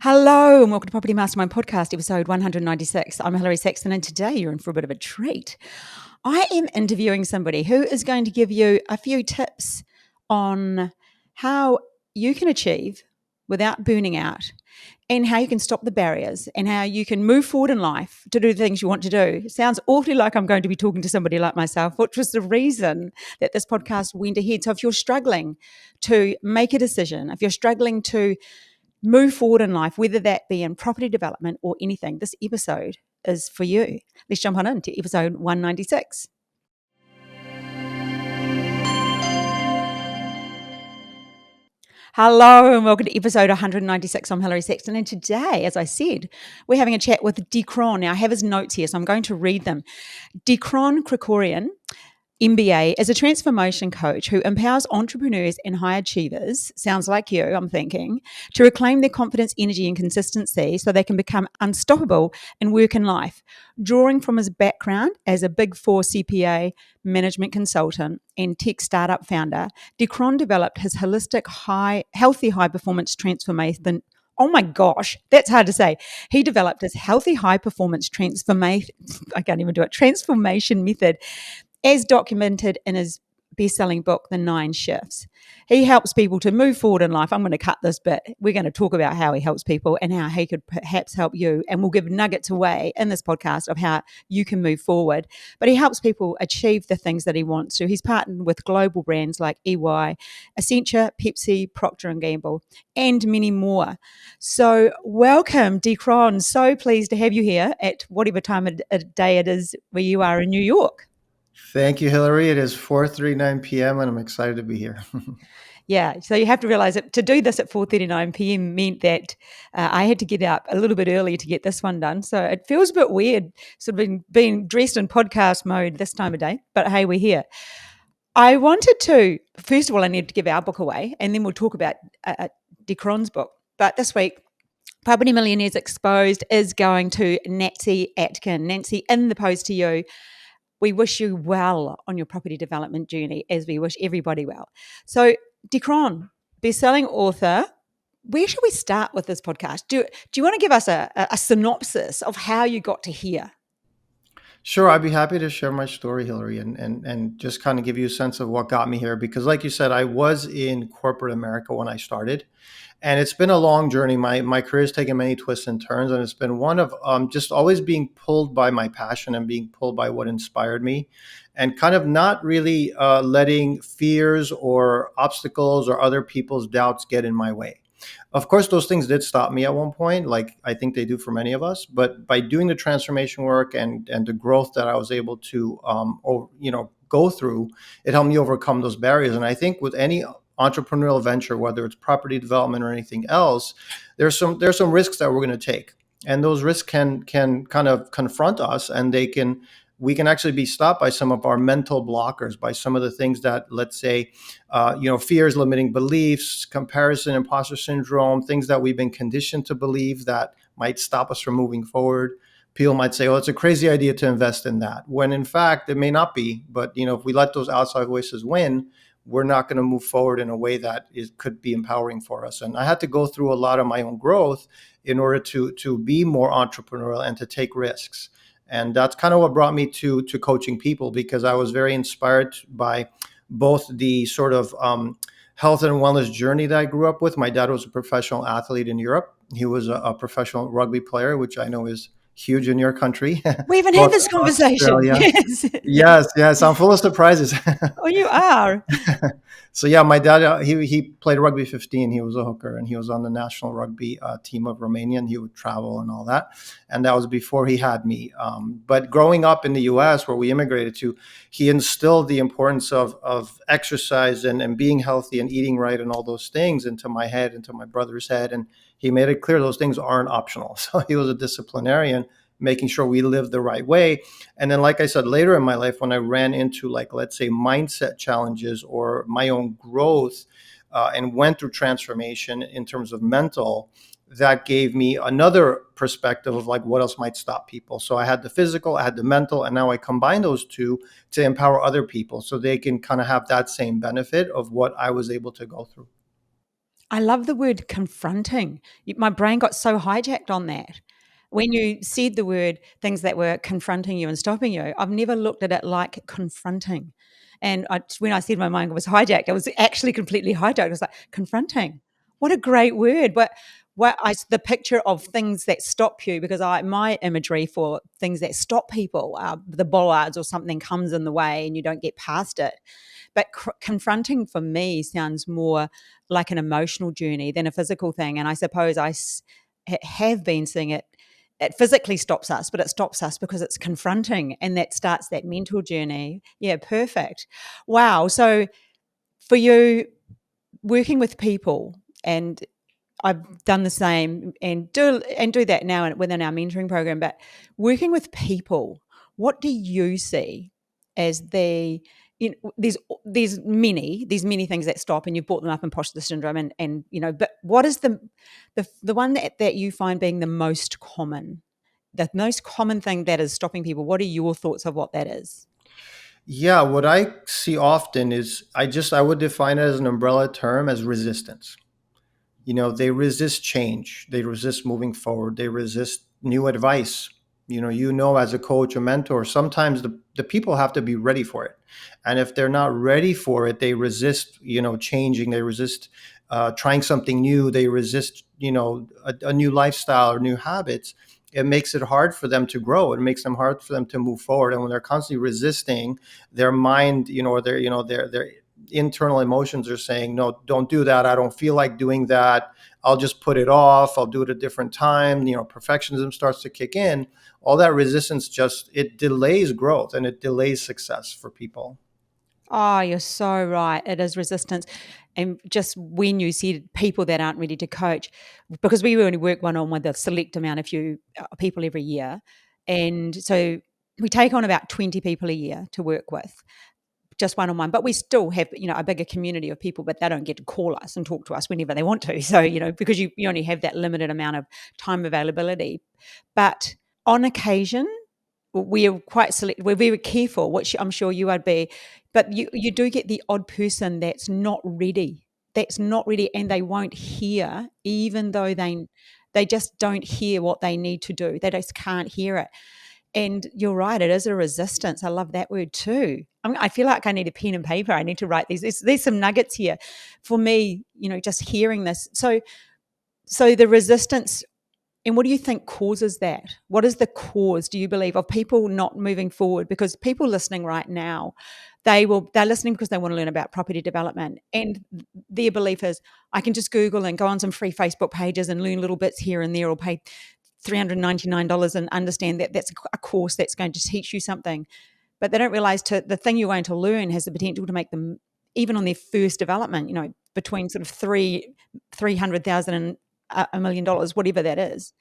Hello and welcome to Property Mastermind Podcast, episode 196. I'm Hilary Saxton, and today you're in for a bit of a treat. I am interviewing somebody who is going to give you a few tips on how you can achieve without burning out, and how you can stop the barriers, and how you can move forward in life to do the things you want to do. It sounds awfully like I'm going to be talking to somebody like myself, which was the reason that this podcast went ahead. So if you're struggling to make a decision, if you're struggling to move forward in life, whether that be in property development or anything, this episode is for you. Let's jump on into episode 196. Hello and welcome to episode 196. I'm Hilary Saxton, and today, as I said, we're having a chat with Deekron. Now, I have his notes here, so I'm going to read them. Deekron Krikorian, MBA, is a transformation coach who empowers entrepreneurs and high achievers, sounds like you, I'm thinking, to reclaim their confidence, energy, and consistency so they can become unstoppable in work and life. Drawing from his background as a Big Four CPA, management consultant, and tech startup founder, Deekron developed his holistic, healthy high-performance transformation. Oh my gosh, that's hard to say. He developed his healthy high-performance transformation method, as documented in his best-selling book, The 9 Shifts. He helps people to move forward in life. I'm going to cut this bit. We're going to talk about how he helps people and how he could perhaps help you. And we'll give nuggets away in this podcast of how you can move forward. But he helps people achieve the things that he wants to. He's partnered with global brands like EY, Accenture, Pepsi, Procter & Gamble, and many more. So welcome, Deekron. So pleased to have you here at whatever time of day it is where you are in New York. Thank you, Hilary. It is 4:39 p.m. and I'm excited to be here. Yeah, so you have to realize that to do this at 4:39 p.m. meant that I had to get up a little bit early to get this one done. So it feels a bit weird sort of being dressed in podcast mode this time of day, but hey, we're here. I wanted to, first of all, I need to give our book away, and then we'll talk about Deekron's book. But this week, Property Millionaires Exposed is going to Nancy Atkin. Nancy, in the post to you, we wish you well on your property development journey, as we wish everybody well. So, Deekron, best-selling author, where should we start with this podcast? Do you want to give us a synopsis of how you got to here? Sure, I'd be happy to share my story, Hilary, and just kind of give you a sense of what got me here. Because like you said, I was in corporate America when I started. And it's been a long journey. My career has taken many twists and turns, and it's been one of just always being pulled by my passion and being pulled by what inspired me, and kind of not really letting fears or obstacles or other people's doubts get in my way. Of course, those things did stop me at one point, like I think they do for many of us. But by doing the transformation work and the growth that I was able to go through, it helped me overcome those barriers. And I think with any entrepreneurial venture, whether it's property development or anything else, there's some risks that we're going to take, and those risks can kind of confront us, and we can actually be stopped by some of our mental blockers, by some of the things that, let's say, fears, limiting beliefs, comparison, imposter syndrome, things that we've been conditioned to believe that might stop us from moving forward. People might say, "Oh, it's a crazy idea to invest in that," when in fact it may not be. But if we let those outside voices win, we're not going to move forward in a way that could be empowering for us. And I had to go through a lot of my own growth in order to be more entrepreneurial and to take risks. And that's kind of what brought me to coaching people, because I was very inspired by both the sort of health and wellness journey that I grew up with. My dad was a professional athlete in Europe. He was a professional rugby player, which I know is huge in your country. We even had this conversation. Yes. I'm full of surprises. Oh, you are. So yeah, my dad, he played rugby 15. He was a hooker, and he was on the national rugby team of Romania, and he would travel and all that. And that was before he had me. But growing up in the US, where we immigrated to, he instilled the importance of exercise and being healthy and eating right and all those things into my head, into my brother's head. And he made it clear those things aren't optional. So he was a disciplinarian, making sure we live the right way. And then, like I said, later in my life, when I ran into, like, let's say, mindset challenges or my own growth and went through transformation in terms of mental, that gave me another perspective of like what else might stop people. So I had the physical, I had the mental, and now I combine those two to empower other people so they can kind of have that same benefit of what I was able to go through. I love the word confronting. My brain got so hijacked on that. When you said the word things that were confronting you and stopping you, I've never looked at it like confronting. And when I said my mind was hijacked, it was actually completely hijacked. It was like confronting. What a great word! But the picture of things that stop you, because my imagery for things that stop people, the bollards or something comes in the way and you don't get past it. But confronting for me sounds more like an emotional journey than a physical thing. And I suppose have been seeing it. It physically stops us, but it stops us because it's confronting, and that starts that mental journey. Yeah, perfect. Wow. So for you, working with people, and I've done the same and do that now within our mentoring program. But working with people, what do you see as there's many things that stop, and you've brought them up, imposter syndrome, and but what is the one that you find being the most common thing that is stopping people? What are your thoughts of what that is? Yeah, what I see often is I would define it as an umbrella term as resistance. They resist change, they resist moving forward, they resist new advice. As a coach or mentor, sometimes the people have to be ready for it, and if they're not ready for it, they resist changing, they resist trying something new, they resist a new lifestyle or new habits. It makes it hard for them to grow, it makes them hard for them to move forward, and when they're constantly resisting, their mind, or their internal emotions are saying, no, don't do that, I don't feel like doing that, I'll just put it off, I'll do it a different time. Perfectionism starts to kick in. All that resistance, it delays growth and it delays success for people. Oh, you're so right. It is resistance. And just when you said people that aren't ready to coach, because we only work one-on-one with a select amount of people every year. And so we take on about 20 people a year to work with, just one-on-one. But we still have, a bigger community of people, but they don't get to call us and talk to us whenever they want to. So, because you only have that limited amount of time availability. But on occasion, we are quite select. We're very careful, which I'm sure you would be, but you do get the odd person that's not ready. That's not ready, and they won't hear, even though they just don't hear what they need to do. They just can't hear it. And you're right, it is a resistance. I love that word too. I feel like I need a pen and paper. I need to write these. There's some nuggets here for me. Just hearing this. So the resistance. And what do you think causes that? What is the cause, do you believe, of people not moving forward? Because people listening right now, they're listening because they want to learn about property development. And their belief is, I can just Google and go on some free Facebook pages and learn little bits here and there, or pay $399 and understand that that's a course that's going to teach you something. But they don't realize the thing you're going to learn has the potential to make them, even on their first development, between sort of 300,000 and $1 million, whatever that is.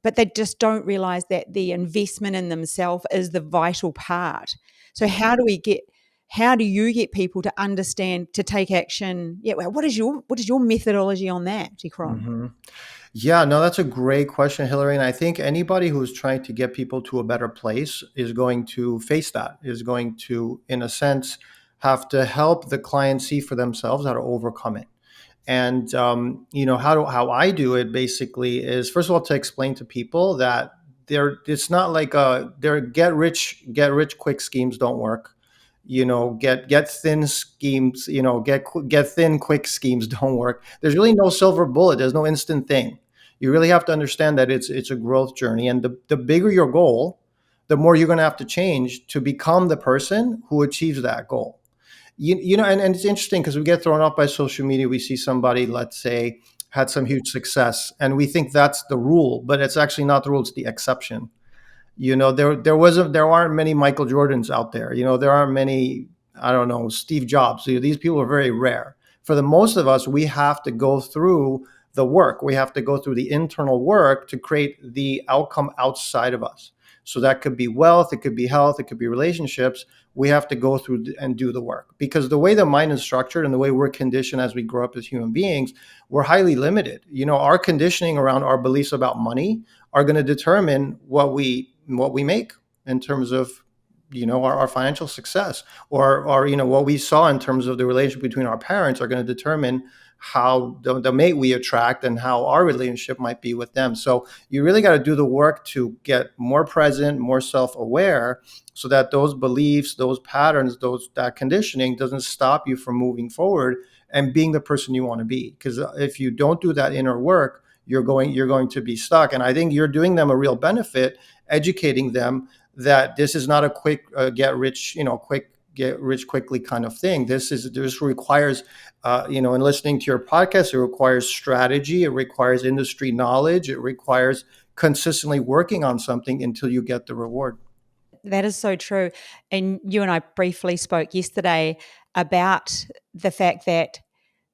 But they just don't realize that the investment in themselves is the vital part. So how do you get people to understand, to take action? Yeah, well, what is your methodology on that, Deekron? Hmm. Yeah, no, that's a great question, Hillary. And I think anybody who's trying to get people to a better place is going to face that, is going to, in a sense, have to help the client see for themselves how to overcome it. And how I do it basically is, first of all, to explain to people that it's not like their get rich quick schemes don't work. Get thin schemes, get thin quick schemes don't work. There's really no silver bullet. There's no instant thing. You really have to understand that it's a growth journey, and the bigger your goal, the more you're going to have to change to become the person who achieves that goal. And it's interesting because we get thrown off by social media. We see somebody, let's say, had some huge success, and we think that's the rule, but it's actually not the rule, it's the exception. There aren't many Michael Jordans out there. There aren't many, I don't know, Steve Jobs. These people are very rare. For the most of us, we have to go through the work. We have to go through the internal work to create the outcome outside of us. So that could be wealth, it could be health, it could be relationships. We have to go through and do the work, because the way the mind is structured and the way we're conditioned as we grow up as human beings, we're highly limited. Our conditioning around our beliefs about money are going to determine what we make in terms of our financial success, or what we saw in terms of the relationship between our parents are going to determine how the mate we attract and how our relationship might be with them. So you really got to do the work to get more present, more self-aware, so that those beliefs, those patterns, that conditioning doesn't stop you from moving forward and being the person you want to be. Because if you don't do that inner work, you're going to be stuck. And I think you're doing them a real benefit, educating them that this is not a quick get rich quickly kind of thing. This requires, in listening to your podcast, it requires strategy, it requires industry knowledge, it requires consistently working on something until you get the reward. That is so true. And you and I briefly spoke yesterday about the fact that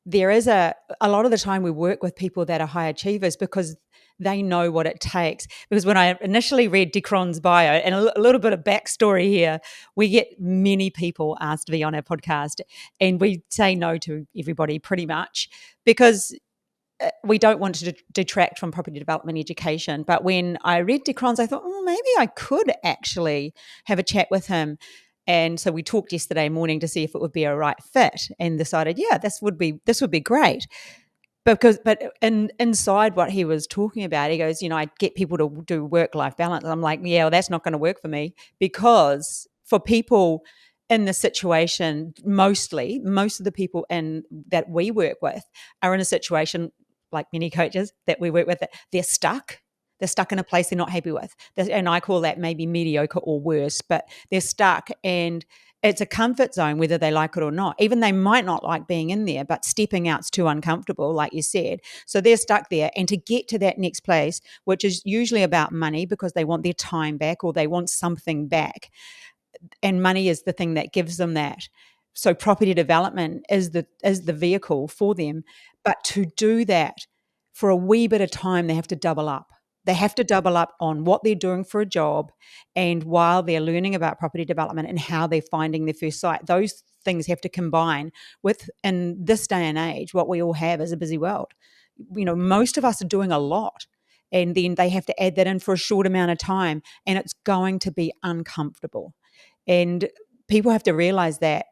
there is a lot of the time we work with people that are high achievers because they know what it takes. Because when I initially read Deekron's bio, and a little bit of backstory here, we get many people asked to be on our podcast, and we say no to everybody pretty much because we don't want to detract from property development education. But when I read Deekron's, I thought, oh, maybe I could actually have a chat with him. And so we talked yesterday morning to see if it would be a right fit, and decided, yeah, this would be great. Inside what he was talking about, he goes, I get people to do work-life balance. I'm like, yeah, well, that's not going to work for me, because for people in the situation, most of the people that we work with are in a situation, like many coaches that we work with, that they're stuck. They're stuck in a place they're not happy with. And I call that maybe mediocre or worse, but they're stuck, and it's a comfort zone whether they like it or not. Even they might not like being in there, but stepping out's too uncomfortable, like you said. So they're stuck there. And to get to that next place, which is usually about money because they want their time back or they want something back, and money is the thing that gives them that. So property development is the vehicle for them. But to do that for a wee bit of time, they have to double up. They have to double up on what they're doing for a job, and while they're learning about property development and how they're finding their first site, those things have to combine with, in this day and age, what we all have is a busy world. Most of us are doing a lot, and then they have to add that in for a short amount of time, and it's going to be uncomfortable. And people have to realize that.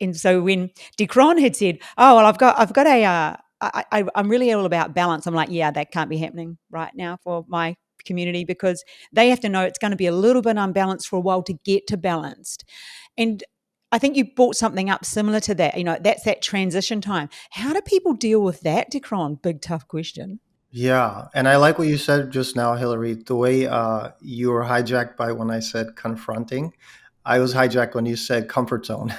And so when Deekron had said, "Oh, well, I've got a, I'm really all about balance," I'm like, "Yeah, that can't be happening right now for my community, because they have to know it's going to be a little bit unbalanced for a while to get to balanced." And I think you brought something up similar to that. That's that transition time. How do people deal with that, Deekron? Big tough question. Yeah, and I like what you said just now, Hillary. The way you were hijacked by when I said confronting, I was hijacked when you said comfort zone,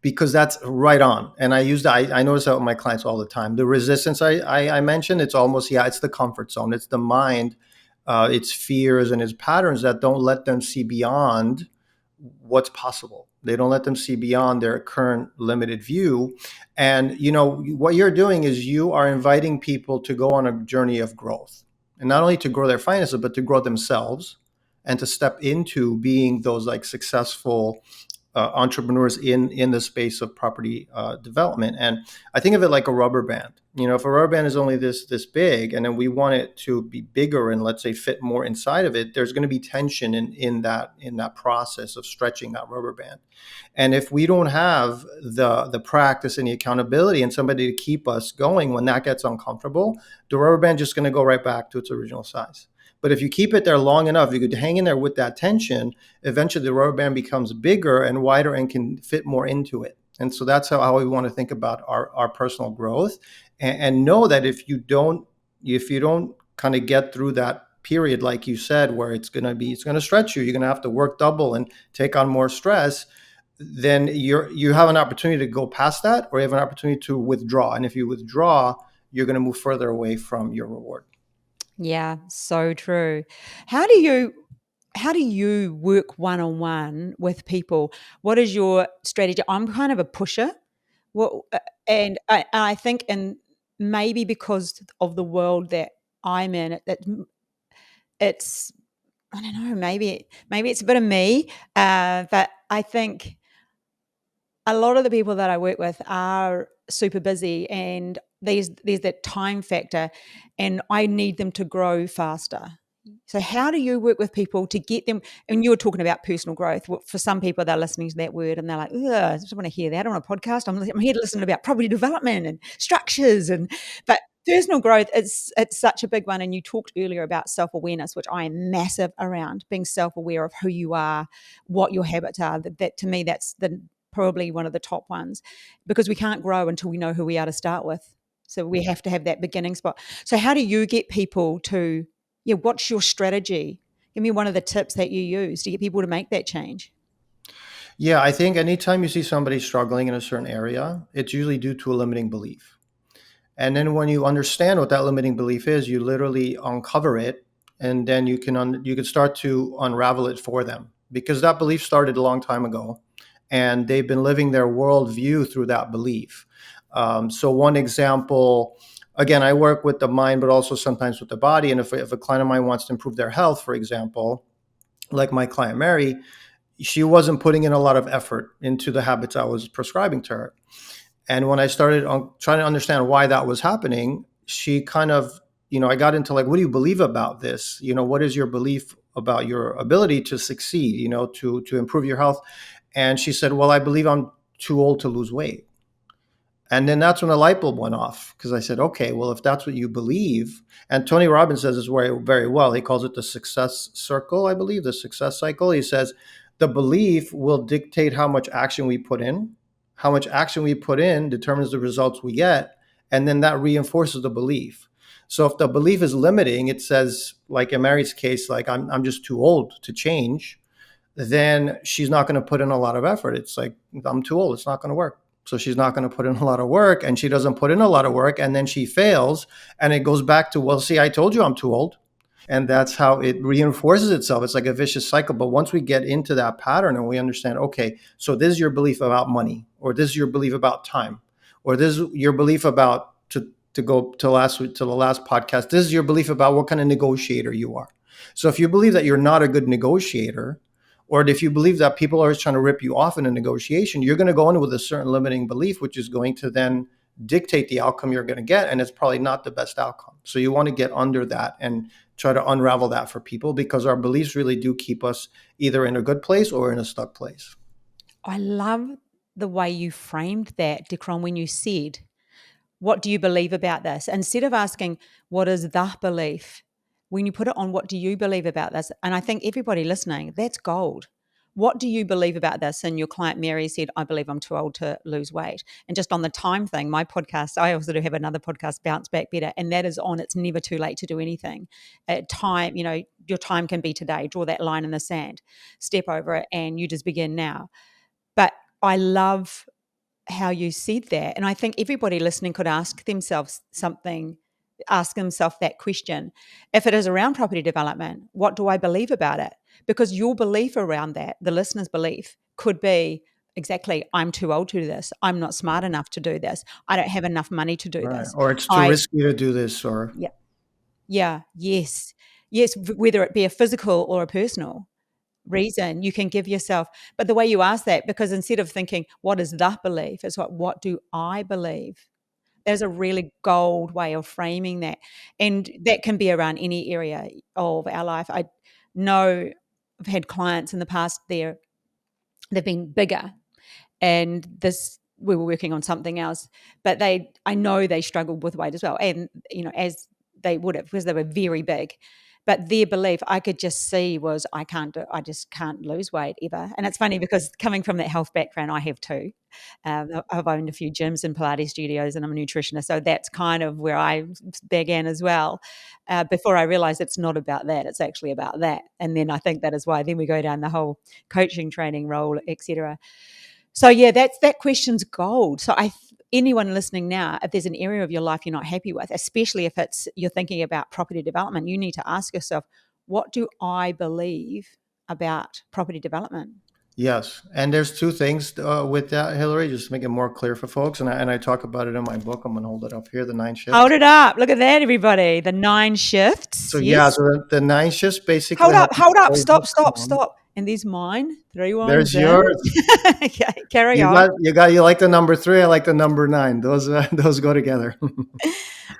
because that's right on. And I use that. I notice that with my clients all the time. The resistance I mentioned, it's almost, yeah, it's the comfort zone. It's the mind, its fears and its patterns that don't let them see beyond what's possible. They don't let them see beyond their current limited view. And what you're doing is you are inviting people to go on a journey of growth, and not only to grow their finances, but to grow themselves and to step into being those like successful entrepreneurs in the space of property development. And I think of it like a rubber band. If a rubber band is only this big, and then we want it to be bigger and, let's say, fit more inside of it, there's going to be tension in that process of stretching that rubber band. And if we don't have the practice and the accountability and somebody to keep us going when that gets uncomfortable, the rubber band just going to go right back to its original size. But if you keep it there long enough, you could hang in there with that tension. Eventually, the rubber band becomes bigger and wider and can fit more into it. And so that's how we want to think about our personal growth, and know that if you don't kind of get through that period, like you said, where it's going to stretch you, you're going to have to work double and take on more stress, then you have an opportunity to go past that, or you have an opportunity to withdraw. And if you withdraw, you're going to move further away from your reward. Yeah, so true. How do you work one-on-one with people? What is your strategy? I'm kind of a pusher. What and I think, and maybe because of the world that I'm in, it's, I don't know, maybe it's a bit of me, but I think a lot of the people that I work with are super busy, and there's that time factor, and I need them to grow faster. So how do you work with people to get them? And you were talking about personal growth. For some people, they're listening to that word and they're like, ugh, I just want to hear that on a podcast. I'm here to listen about property development and structures. But personal growth, it's such a big one. And you talked earlier about self-awareness, which I am massive around, being self-aware of who you are, what your habits are. That to me, that's probably one of the top ones, because we can't grow until we know who we are to start with. So we have to have that beginning spot. So how do you get people to, what's your strategy? Give me one of the tips that you use to get people to make that change. Yeah, I think anytime you see somebody struggling in a certain area, it's usually due to a limiting belief. And then when you understand what that limiting belief is, you literally uncover it, and then you can start to unravel it for them, because that belief started a long time ago, and they've been living their worldview through that belief. So one example, again, I work with the mind, but also sometimes with the body. And if a client of mine wants to improve their health, for example, like my client Mary, she wasn't putting in a lot of effort into the habits I was prescribing to her. And when I started trying to understand why that was happening, she kind of, I got into like, what do you believe about this? What is your belief about your ability to succeed, to improve your health? And she said, well, I believe I'm too old to lose weight. And then that's when the light bulb went off, because I said, okay, well, if that's what you believe, and Tony Robbins says this very, very well. He calls it the success circle, I believe, the success cycle. He says the belief will dictate how much action we put in. How much action we put in determines the results we get, and then that reinforces the belief. So if the belief is limiting, it says, like in Mary's case, like I'm just too old to change, then she's not going to put in a lot of effort. It's like, I'm too old, it's not going to work. So she's not going to put in a lot of work, and she doesn't put in a lot of work, and then she fails, and it goes back to, well, see, I told you I'm too old. And that's how it reinforces itself. It's like a vicious cycle. But once we get into that pattern and we understand, okay, so this is your belief about money, or this is your belief about time, or this is your belief about, to go to the last podcast, this is your belief about what kind of negotiator you are. So if you believe that you're not a good negotiator, or if you believe that people are always trying to rip you off in a negotiation, you're going to go in with a certain limiting belief, which is going to then dictate the outcome you're going to get. And it's probably not the best outcome. So you want to get under that and try to unravel that for people, because our beliefs really do keep us either in a good place or in a stuck place. I love the way you framed that, Deekron, when you said, what do you believe about this? Instead of asking, what is the belief? When you put it on, what do you believe about this? And I think everybody listening, that's gold. What do you believe about this? And your client Mary said, I believe I'm too old to lose weight. And just on the time thing, my podcast, I also do have another podcast, Bounce Back Better, and that is on, it's never too late to do anything. At time, your time can be today. Draw that line in the sand, step over it, and you just begin now. But I love how you said that. And I think everybody listening could ask themselves that question. If it is around property development, what do I believe about it? Because your belief around that, the listener's belief, could be exactly, I'm too old to do this. I'm not smart enough to do this. I don't have enough money to do this. Or it's too risky to do this, or yes, whether it be a physical or a personal reason, you can give yourself. But the way you ask that, because instead of thinking, what is the belief? It's what do I believe? There's a really gold way of framing that. And that can be around any area of our life. I know I've had clients in the past, they've been bigger, and we were working on something else, but I know they struggled with weight as well. And, as they would have, because they were very big. But their belief, I could just see, was I just can't lose weight ever. And it's funny, because coming from that health background, I have too. I've owned a few gyms and Pilates studios, and I'm a nutritionist. So that's kind of where I began as well. Before I realized it's not about that, it's actually about that. And then I think that is why then we go down the whole coaching, training role, etc. So yeah, that question's gold. So anyone listening now, if there's an area of your life you're not happy with, especially if you're thinking about property development, you need to ask yourself, what do I believe about property development? Yes. And there's two things with that, Hilary, just to make it more clear for folks. And I talk about it in my book. I'm going to hold it up here, The 9 Shifts. Hold it up. Look at that, everybody. The 9 shifts. So yes. So the 9 shifts basically. Hold up. Stop. And there's mine, 3 ones There's in. yours. Okay, carry You on. got you like the number 3. I like the number 9. Those those go together.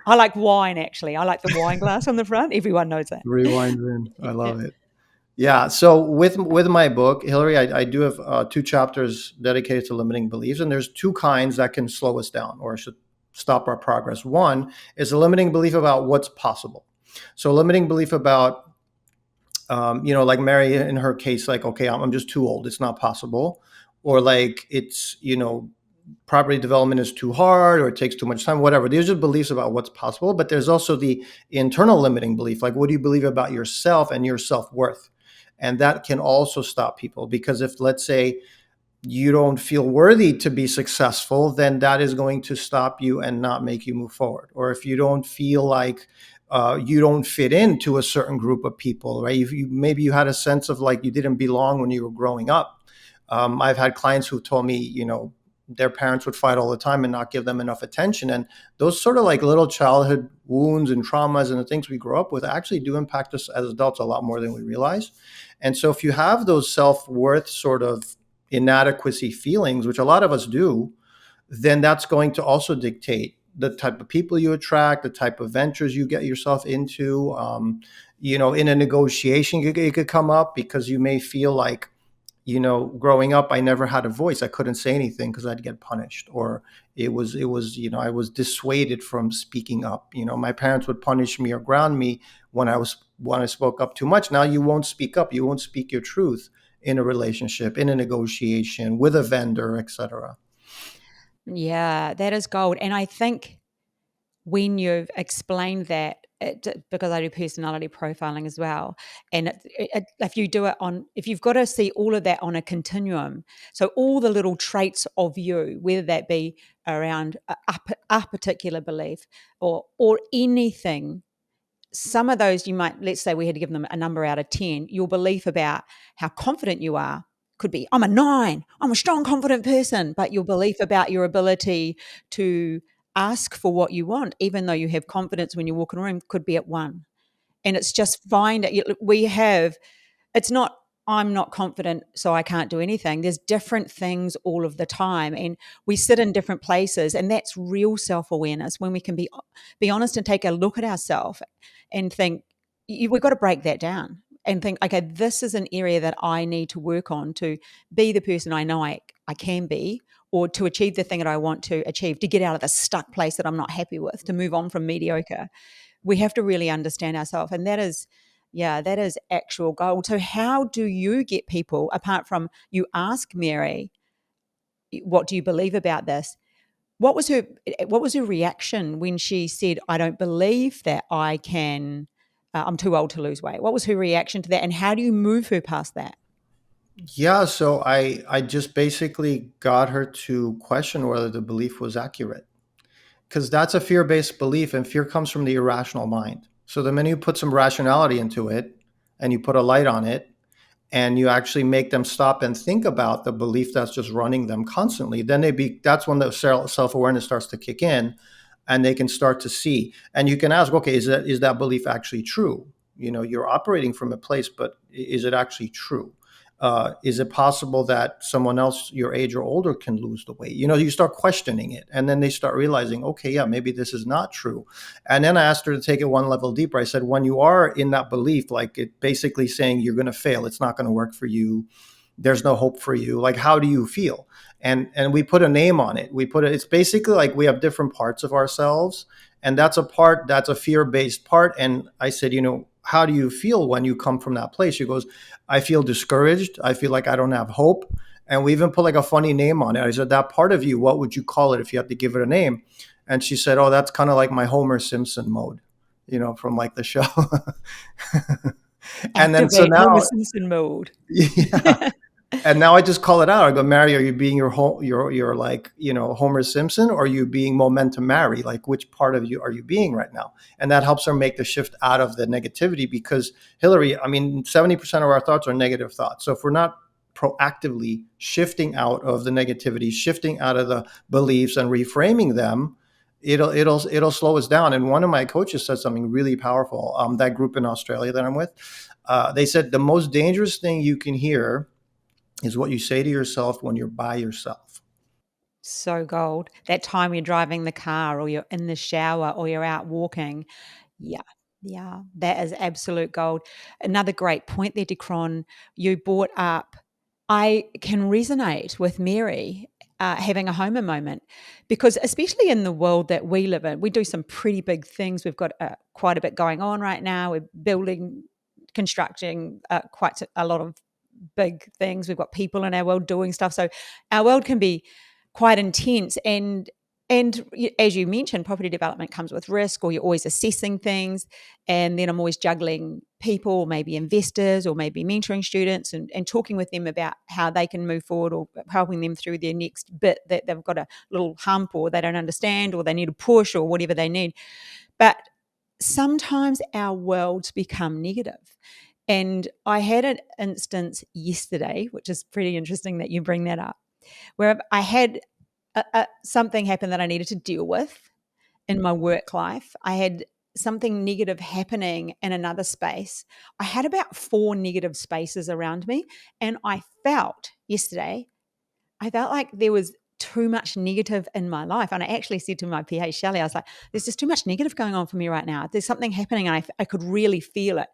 I like wine, actually. I like the wine glass on the front. Everyone knows that. Rewinds in. I Yeah. love it. Yeah. So with my book, Hilary, I do have 2 chapters dedicated to limiting beliefs, and there's 2 kinds that can slow us down or should stop our progress. One is a limiting belief about what's possible. So a limiting belief about, like Mary in her case, like, okay, I'm just too old. It's not possible. Or like it's, property development is too hard or it takes too much time, whatever. These are beliefs about what's possible. But there's also the internal limiting belief, like what do you believe about yourself and your self-worth? And that can also stop people because if, let's say, you don't feel worthy to be successful, then that is going to stop you and not make you move forward. Or if you don't feel like you don't fit into a certain group of people, right? Maybe you had a sense of like you didn't belong when you were growing up. I've had clients who told me, their parents would fight all the time and not give them enough attention. And those sort of like little childhood wounds and traumas and the things we grow up with actually do impact us as adults a lot more than we realize. And so if you have those self-worth sort of inadequacy feelings, which a lot of us do, then that's going to also dictate the type of people you attract, the type of ventures you get yourself into. In a negotiation, it could come up because you may feel like, growing up, I never had a voice. I couldn't say anything because I'd get punished, or I was dissuaded from speaking up. My parents would punish me or ground me when I spoke up too much. Now you won't speak up. You won't speak your truth in a relationship, in a negotiation, with a vendor, etc. Yeah, that is gold. And I think when you've explained that, because I do personality profiling as well, and if you do it if you've got to see all of that on a continuum, so all the little traits of you, whether that be around a particular belief or anything, some of those you might, let's say we had to give them a number out of 10, your belief about how confident you are could be, I'm a 9, I'm a strong, confident person. But your belief about your ability to ask for what you want, even though you have confidence when you walk in a room, could be at 1. And it's just it's not, I'm not confident, so I can't do anything. There's different things all of the time. And we sit in different places. And that's real self-awareness, when we can be honest and take a look at ourselves and think, we've got to break that down and think, okay, this is an area that I need to work on to be the person I know I can be, or to achieve the thing that I want to achieve, to get out of the stuck place that I'm not happy with, to move on from mediocre. We have to really understand ourselves. And that is, yeah, that is actual gold. So how do you get people, apart from you ask Mary, what do you believe about this? What was her reaction when she said, I don't believe that I can, I'm too old to lose weight? What was her reaction to that? And how do you move her past that? Yeah, so I just basically got her to question whether the belief was accurate, because that's a fear-based belief, and fear comes from the irrational mind. So the minute you put some rationality into it and you put a light on it and you actually make them stop and think about the belief that's just running them constantly, then that's when the self-awareness starts to kick in, and they can start to see. And you can ask, okay, is that belief actually true? You're operating from a place, but is it actually true? Is it possible that someone else your age or older can lose the weight? You start questioning it, and then they start realizing, okay, yeah, maybe this is not true. And then I asked her to take it one level deeper. I said, when you are in that belief, like it basically saying you're going to fail, it's not going to work for you, there's no hope for you, like how do you feel? And we put a name on it. It's basically like we have different parts of ourselves, and that's a fear-based part. And I said, how do you feel when you come from that place? She goes, I feel discouraged. I feel like I don't have hope. And we even put like a funny name on it. I said, that part of you, what would you call it if you had to give it a name? And she said, oh, that's kind of like my Homer Simpson mode, from like the show. And then so Activate now, Homer Simpson mode. yeah. And now I just call it out. I go, Mary, are you being your like, Homer Simpson, or are you being momentum Mary? Like, which part of you are you being right now? And that helps her make the shift out of the negativity, because Hilary, 70% of our thoughts are negative thoughts. So if we're not proactively shifting out of the negativity, shifting out of the beliefs and reframing them, it'll slow us down. And one of my coaches said something really powerful. That group in Australia that I'm with, they said the most dangerous thing you can hear is what you say to yourself when you're by yourself. So gold. That time you're driving the car or you're in the shower or you're out walking. Yeah. Yeah. That is absolute gold. Another great point there, Deekron, you brought up, I can resonate with Mary having a Homer moment because, especially in the world that we live in, we do some pretty big things. We've got quite a bit going on right now. We're building, constructing quite a lot of big things. We've got people in our world doing stuff. So our world can be quite intense, and as you mentioned, property development comes with risk, or you're always assessing things. And then I'm always juggling people, maybe investors, or maybe mentoring students, and talking with them about how they can move forward, or helping them through their next bit that they've got a little hump, or they don't understand, or they need a push, or whatever they need. But sometimes our worlds become negative. And I had an instance yesterday, which is pretty interesting that you bring that up, where I had something happen that I needed to deal with in my work life. I had something negative happening in another space. I had about 4 negative spaces around me. And I felt yesterday, I felt like there was too much negative in my life. And I actually said to my PA, Shelley, I was like, there's just too much negative going on for me right now. There's something happening and I could really feel it.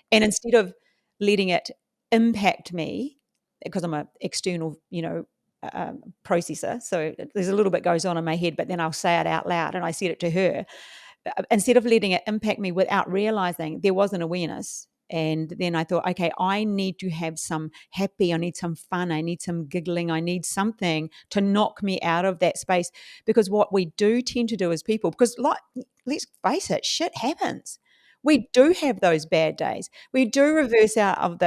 And instead of letting it impact me, because I'm an external, processor, so there's a little bit goes on in my head, but then I'll say it out loud, and I said it to her. Instead of letting it impact me without realizing, there was an awareness. And then I thought, okay, I need to have some happy, I need some fun, I need some giggling, I need something to knock me out of that space. Because what we do tend to do as people, because like, let's face it, shit happens. We do have those bad days. We do reverse out of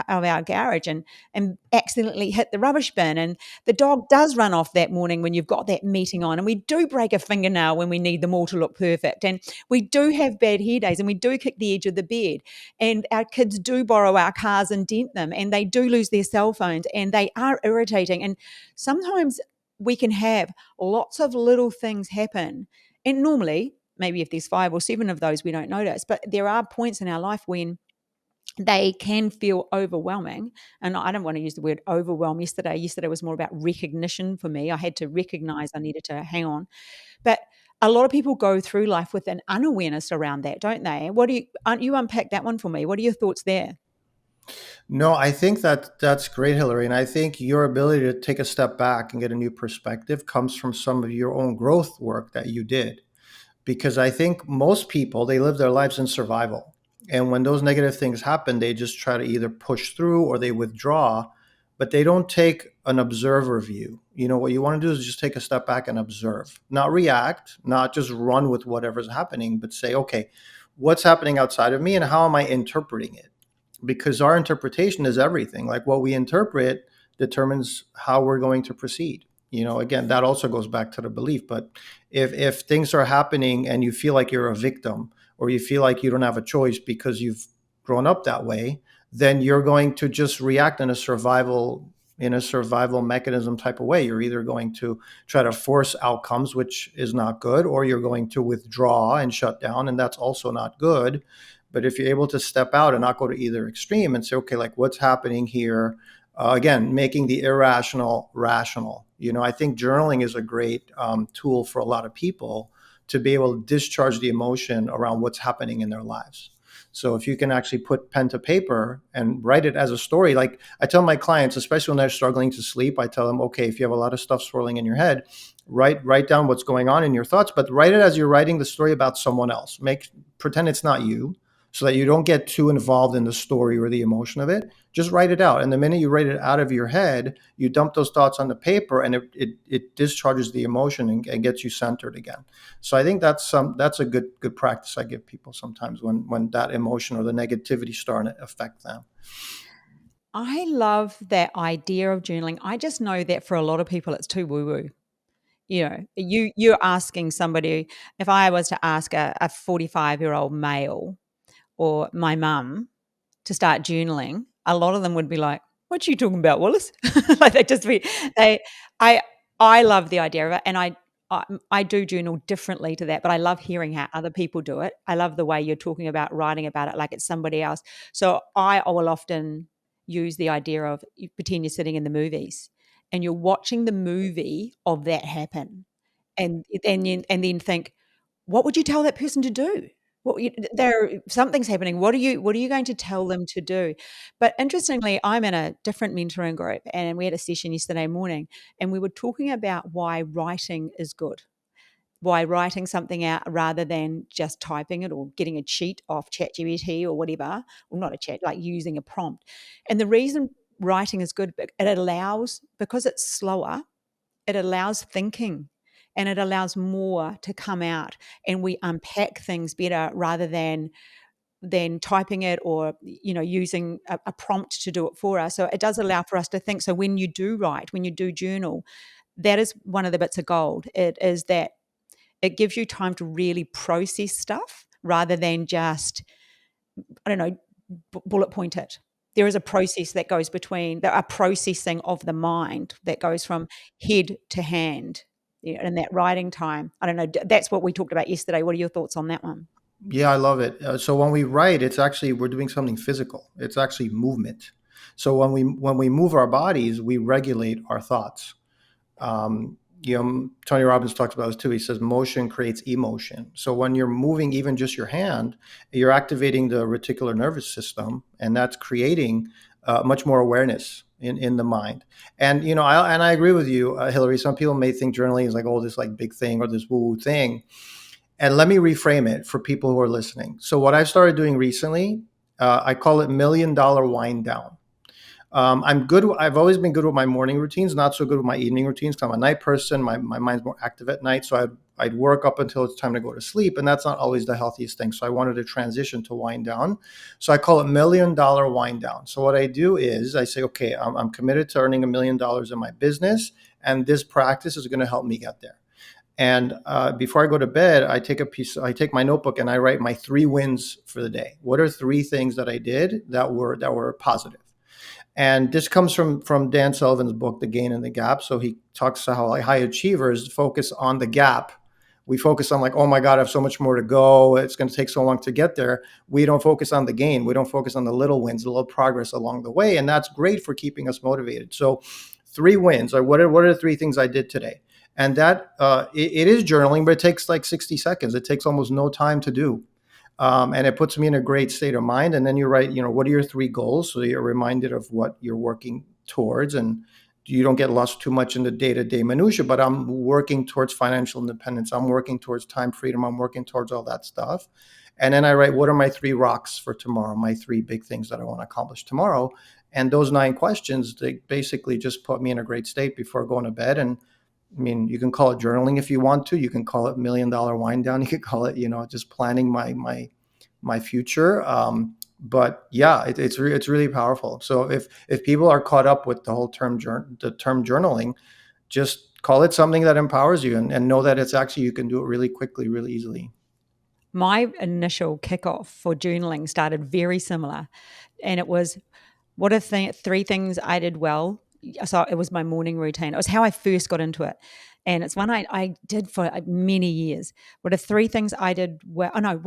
our garage and accidentally hit the rubbish bin, and the dog does run off that morning when you've got that meeting on, and we do break a fingernail when we need them all to look perfect, and we do have bad hair days, and we do kick the edge of the bed, and our kids do borrow our cars and dent them, and they do lose their cell phones, and they are irritating. And sometimes we can have lots of little things happen, and normally maybe if there's 5 or 7 of those we don't notice, but there are points in our life when they can feel overwhelming. And I don't want to use the word overwhelm yesterday was more about recognition for me. I had to recognize I needed to hang on. But a lot of people go through life with an unawareness around that, don't they? Aren't you unpack that one for me? What are your thoughts there? No, I think that that's great, Hillary. And I think your ability to take a step back and get a new perspective comes from some of your own growth work that you did. Because I think most people, they live their lives in survival. And when those negative things happen, they just try to either push through or they withdraw, but they don't take an observer view. You know, what you want to do is just take a step back and observe, not react, not just run with whatever's happening, but say, okay, what's happening outside of me and how am I interpreting it? Because our interpretation is everything. Like what we interpret determines how we're going to proceed. You know, again, that also goes back to the belief. But if things are happening and you feel like you're a victim or you feel like you don't have a choice because you've grown up that way, then you're going to just react in a survival mechanism type of way. You're either going to try to force outcomes, which is not good, or you're going to withdraw and shut down, and that's also not good. But if you're able to step out and not go to either extreme and say, okay, like what's happening here? Again, making the irrational rational. You know, I think journaling is a great tool for a lot of people to be able to discharge the emotion around what's happening in their lives. So if you can actually put pen to paper and write it as a story, like I tell my clients, especially when they're struggling to sleep, I tell them, okay, if you have a lot of stuff swirling in your head, write down what's going on in your thoughts, but write it as you're writing the story about someone else. Pretend it's not you, so that you don't get too involved in the story or the emotion of it. Just write it out. And the minute you write it out of your head, you dump those thoughts on the paper and it discharges the emotion and gets you centered again. So I think that's a good practice I give people sometimes when that emotion or the negativity starting to affect them. I love that idea of journaling. I just know that for a lot of people, it's too woo-woo. You know, you're asking somebody, if I was to ask a 45-year-old male or my mum to start journaling, a lot of them would be like, "What you talking about, Wallace?" Like they just be they I love the idea of it, and I do journal differently to that, but I love hearing how other people do it. I love the way you're talking about writing about it like it's somebody else. So I will often use the idea of, you pretend you're sitting in the movies and you're watching the movie of that happen, and then think, what would you tell that person to do? What you, there something's happening. What are you going to tell them to do? But interestingly, I'm in a different mentoring group, and we had a session yesterday morning, and we were talking about why writing is good, why writing something out rather than just typing it or getting a cheat off ChatGPT or whatever, well, not a chat, like using a prompt. And the reason writing is good, it allows, because it's slower, it allows thinking, and it allows more to come out, and we unpack things better rather than typing it, or using a prompt to do it for us. So it does allow for us to think. So when you do write, when you do journal, that is one of the bits of gold. It is that it gives you time to really process stuff rather than just, I don't know, bullet point it. There is a process that goes between, there are processing of the mind that goes from head to hand, in that writing time. I don't know. That's what we talked about yesterday. What are your thoughts on that one? Yeah, I love it. So when we write, it's actually we're doing something physical. It's actually movement. So when we move our bodies, we regulate our thoughts. Tony Robbins talks about this too. He says motion creates emotion. So when you're moving even just your hand, you're activating the reticular nervous system, and that's creating much more awareness in the mind. And I agree with you, Hilary. Some people may think journaling is like, oh, this like big thing or this woo woo thing. And let me reframe it for people who are listening. So what I started doing recently, I call it $1 million wind down. I'm good. I've always been good with my morning routines, not so good with my evening routines. Because I'm a night person. My mind's more active at night. So I'd work up until it's time to go to sleep. And that's not always the healthiest thing. So I wanted to transition to wind down. So I call it $1 million wind down. So what I do is I say, okay, I'm committed to earning $1 million in my business. And this practice is going to help me get there. And before I go to bed, I take my notebook and I write my 3 wins for the day. What are 3 things that I did that were positive? And this comes from Dan Sullivan's book, The Gain and the Gap. So he talks about how like high achievers focus on the gap. We focus on like, oh my God, I have so much more to go. It's going to take so long to get there. We don't focus on the gain. We don't focus on the little wins, the little progress along the way. And that's great for keeping us motivated. So 3 wins, or what are the 3 things I did today? And that it is journaling, but it takes like 60 seconds. It takes almost no time to do. And it puts me in a great state of mind. And then you write, what are your 3 goals? So you're reminded of what you're working towards, and you don't get lost too much in the day-to-day minutia, but I'm working towards financial independence. I'm working towards time freedom. I'm working towards all that stuff. And then I write, what are my 3 rocks for tomorrow? My 3 big things that I want to accomplish tomorrow. And those 9 questions, they basically just put me in a great state before going to bed. And I mean, you can call it journaling if you want to. You can call it $1 million wind down. You could call it, just planning my future. But yeah, it's really powerful. So if people are caught up with the whole term journaling, just call it something that empowers you, and know that it's actually, you can do it really quickly, really easily. My initial kickoff for journaling started very similar, and it was, what are 3 things I did well? So it was my morning routine. It was how I first got into it. And it's one I did for many years. What are 3 things I did well? Oh, no,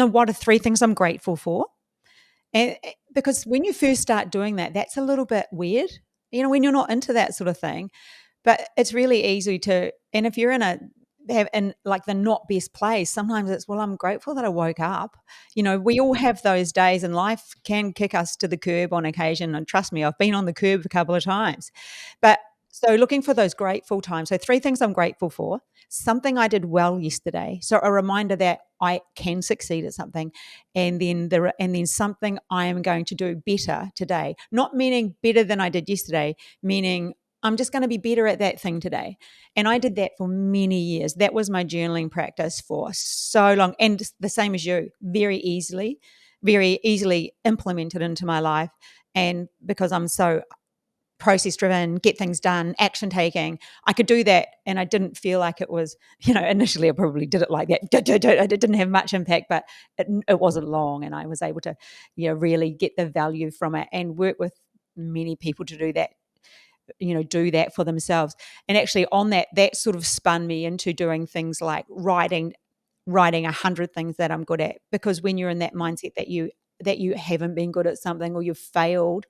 what are 3 things I'm grateful for? And because when you first start doing that, that's a little bit weird, when you're not into that sort of thing. But it's really easy to, and if you're in like the not best place, sometimes it's, well, I'm grateful that I woke up. We all have those days, and life can kick us to the curb on occasion. And trust me, I've been on the curb a couple of times. But so looking for those grateful times. So 3 things I'm grateful for: something I did well yesterday. So a reminder that I can succeed at something, and then something I am going to do better today. Not meaning better than I did yesterday, meaning I'm just going to be better at that thing today. And I did that for many years. That was my journaling practice for so long. And the same as you, very easily implemented into my life. And because I'm so process driven, get things done, action taking, I could do that. And I didn't feel like it was, initially I probably did it like that. It didn't have much impact, but it wasn't long. And I was able to, really get the value from it and work with many people to do that do that for themselves. And actually on that sort of spun me into doing things like writing 100 things that I'm good at, because when you're in that mindset that you haven't been good at something or you've failed,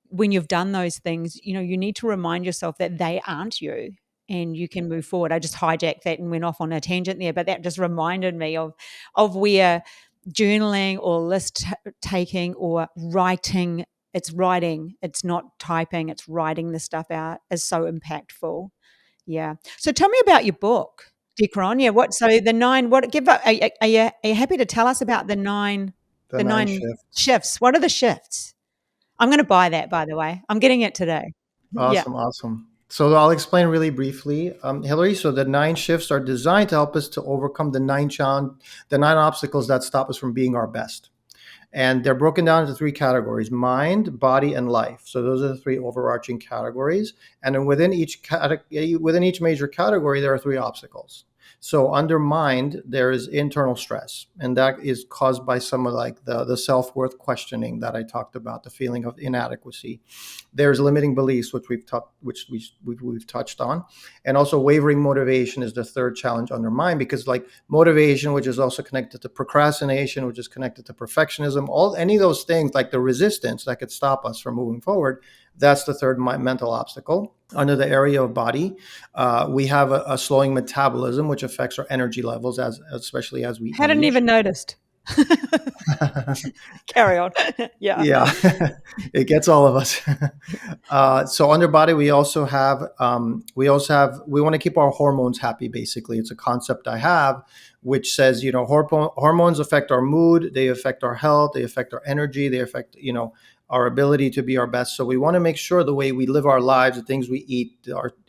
when you've done those things, you need to remind yourself that they aren't you, and you can move forward. I just hijacked that and went off on a tangent there, but that just reminded me of where journaling or list taking or writing, it's writing, it's not typing, it's writing the stuff out, is so impactful. Yeah. So tell me about your book, Deekron. Yeah. So the nine. What give? Are you happy to tell us about the nine? The The nine nine shifts. shifts. What are the shifts? I'm going to buy that. By the way, I'm getting it today. Yeah. Awesome, awesome. So I'll explain really briefly, Hillary. So the nine shifts are designed to help us to overcome the nine obstacles that stop us from being our best. And they're broken down into three categories: mind, body, and life. So those are the three overarching categories. And then within each major category, there are three obstacles. So under mind, there is internal stress, and that is caused by some of like the self-worth questioning that I talked about, the feeling of inadequacy. There's limiting beliefs, we've touched on, and also wavering motivation is the third challenge under mind, because like motivation, which is also connected to procrastination, which is connected to perfectionism, all any of those things like the resistance that could stop us from moving forward. That's the third mental obstacle. Under the area of body, we have a slowing metabolism, which affects our energy levels, especially as we Hadn't age. even noticed. Carry on. Yeah. Yeah, it gets all of us. So under body, we want to keep our hormones happy. Basically, it's a concept I have, which says, hormones affect our mood, they affect our health, they affect our energy, they affect, our ability to be our best. So we want to make sure the way we live our lives, the things we eat,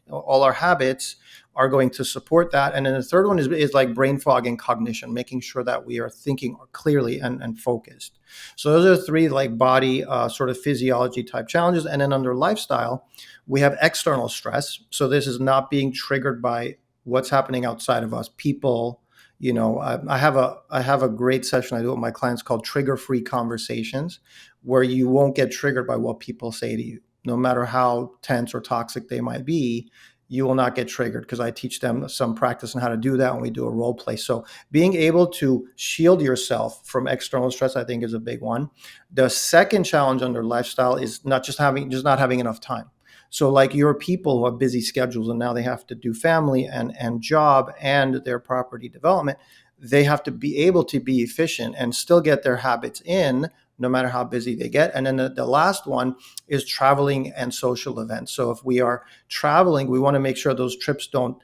all our habits are going to support that. And then the third one is like brain fog and cognition, making sure that we are thinking clearly and focused. So those are three like body sort of physiology type challenges. And then under lifestyle, we have external stress. So this is not being triggered by what's happening outside of us, people. I have a great session I do with my clients called trigger free conversations, where you won't get triggered by what people say to you, no matter how tense or toxic they might be. You will not get triggered, because I teach them some practice on how to do that when we do a role play. So being able to shield yourself from external stress, I think, is a big one. The second challenge under lifestyle is not having enough time. So like your people who have busy schedules and now they have to do family and job and their property development, they have to be able to be efficient and still get their habits in, no matter how busy they get. And then the last one is traveling and social events. So if we are traveling, we want to make sure those trips don't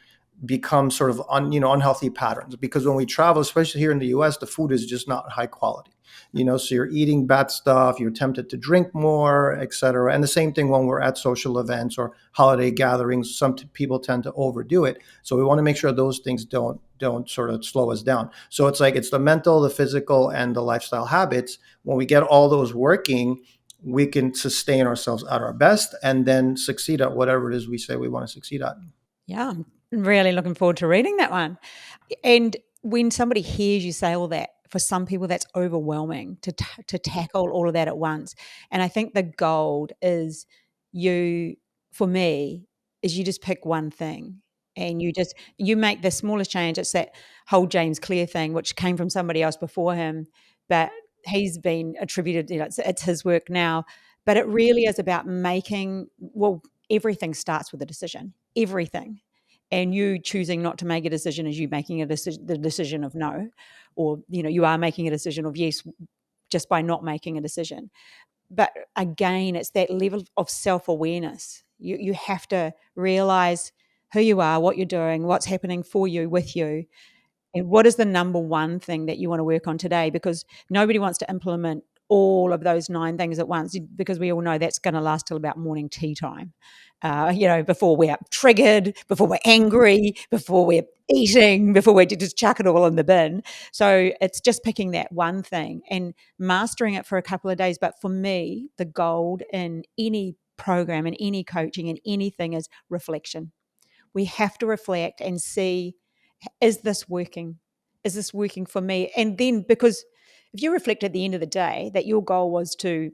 become sort of unhealthy patterns, because when we travel, especially here in the US, the food is just not high quality. So you're eating bad stuff, you're tempted to drink more, etc. And the same thing when we're at social events or holiday gatherings, some people tend to overdo it. So we want to make sure those things don't sort of slow us down. So it's the mental, the physical, and the lifestyle habits. When we get all those working, we can sustain ourselves at our best and then succeed at whatever it is we say we want to succeed at. Yeah. I'm really looking forward to reading that one. And when somebody hears you say all that, for some people that's overwhelming to tackle all of that at once. And I think the gold is for me, is you just pick one thing and you make the smallest change. It's that whole James Clear thing, which came from somebody else before him, but he's been attributed, it's his work now. But it really is about everything starts with a decision, everything. And you choosing not to make a decision is you making the decision of no, or you are making a decision of yes just by not making a decision. But again, it's that level of self-awareness. You have to realize who you are, what you're doing, what's happening for you, with you, and what is the number one thing that you want to work on today? Because nobody wants to implement all of those 9 things at once, because we all know that's going to last till about morning tea time. Before we're triggered, before we're angry, before we're eating, before we just chuck it all in the bin. So it's just picking that one thing and mastering it for a couple of days. But for me, the gold in any program, in any coaching, in anything is reflection. We have to reflect and see, is this working? Is this working for me? And then, because if you reflect at the end of the day that your goal was to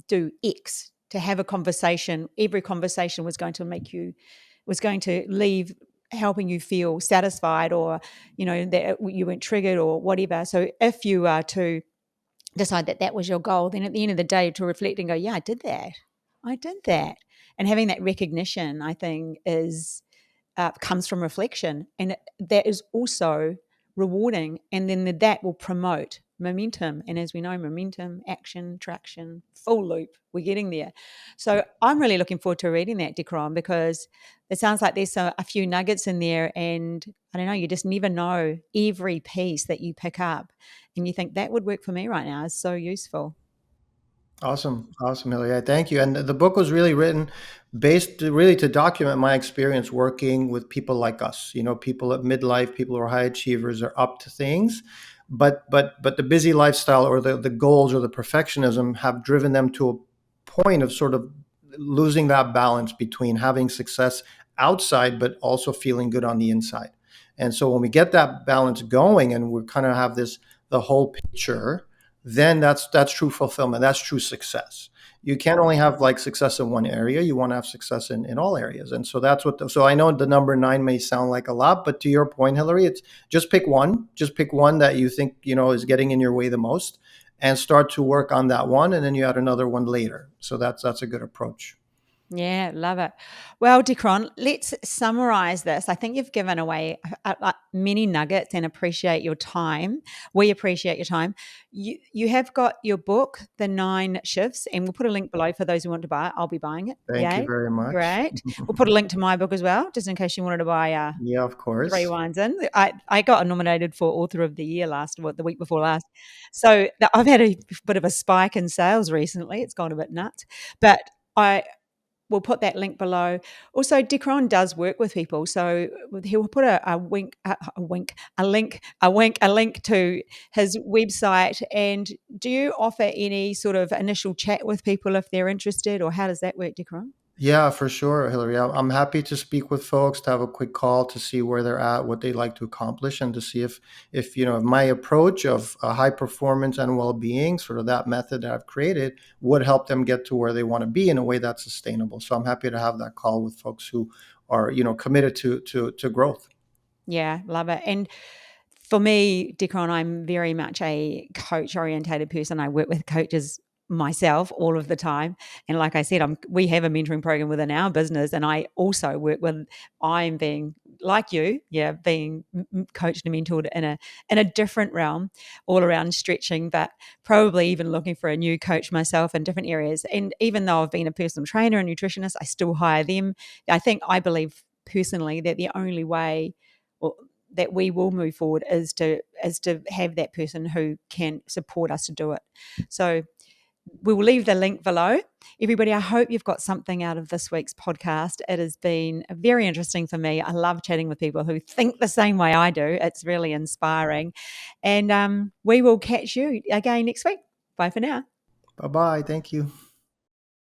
do X, to have a conversation. Every conversation was going to leave helping you feel satisfied, or that you weren't triggered or whatever. So if you are to decide that that was your goal, then at the end of the day to reflect and go, yeah, I did that. And having that recognition, I think, is comes from reflection, and that is also rewarding, and then that will promote momentum. And as we know, momentum, action, traction, full loop, we're getting there. So I'm really looking forward to reading that, Deekron, because it sounds like there's a few nuggets in there, and I don't know, you just never know every piece that you pick up and you think that would work for me right now is so useful. Awesome. Awesome, Hilary. Yeah, thank you. And the book was really written based really to document my experience working with people like us, people at midlife, people who are high achievers, are up to things. But the busy lifestyle, or the goals, or the perfectionism have driven them to a point of sort of losing that balance between having success outside, but also feeling good on the inside. And so when we get that balance going and we kind of have the whole picture, then that's true fulfillment. That's true success. You can't only have like success in one area. You want to have success in all areas. And so that's so I know the number 9 may sound like a lot, but to your point, Hilary, it's just pick one that you think, is getting in your way the most, and start to work on that one. And then you add another one later. So that's a good approach. Yeah, love it. Well, Deekron, let's summarize this. I think you've given away many nuggets and appreciate your time. We appreciate your time. You have got your book, The 9 Shifts, and we'll put a link below for those who want to buy it. I'll be buying it. Thank you Yay. very much. Great. We'll put a link to my book as well, just in case you wanted to buy 3 Yeah, of course. wines in. I got nominated for Author of the Year the week before last. So I've had a bit of a spike in sales recently. It's gone a bit nuts. But I we'll put that link below. Also, Deekron does work with people, so he'll put a link to his website. And do you offer any sort of initial chat with people if they're interested, or how does that work, Deekron? Yeah, for sure, Hilary. I'm happy to speak with folks, to have a quick call to see where they're at, what they'd like to accomplish, and to see if my approach of high performance and well-being, sort of that method that I've created, would help them get to where they want to be in a way that's sustainable. So I'm happy to have that call with folks who are, committed to growth. Yeah, love it. And for me, Deekron, I'm very much a coach orientated person. I work with coaches myself all of the time. And like I said, we have a mentoring program within our business. And I also work with, I'm being like you, yeah, being coached and mentored in a different realm, all around stretching, but probably even looking for a new coach myself in different areas. And even though I've been a personal trainer and nutritionist, I still hire them. I believe personally that the only way, well, that we will move forward is to have that person who can support us to do it. So we will leave the link below. Everybody, I hope you've got something out of this week's podcast. It has been very interesting for me. I love chatting with people who think the same way I do. It's really inspiring. And we will catch you again next week. Bye for now. Bye bye. Thank you.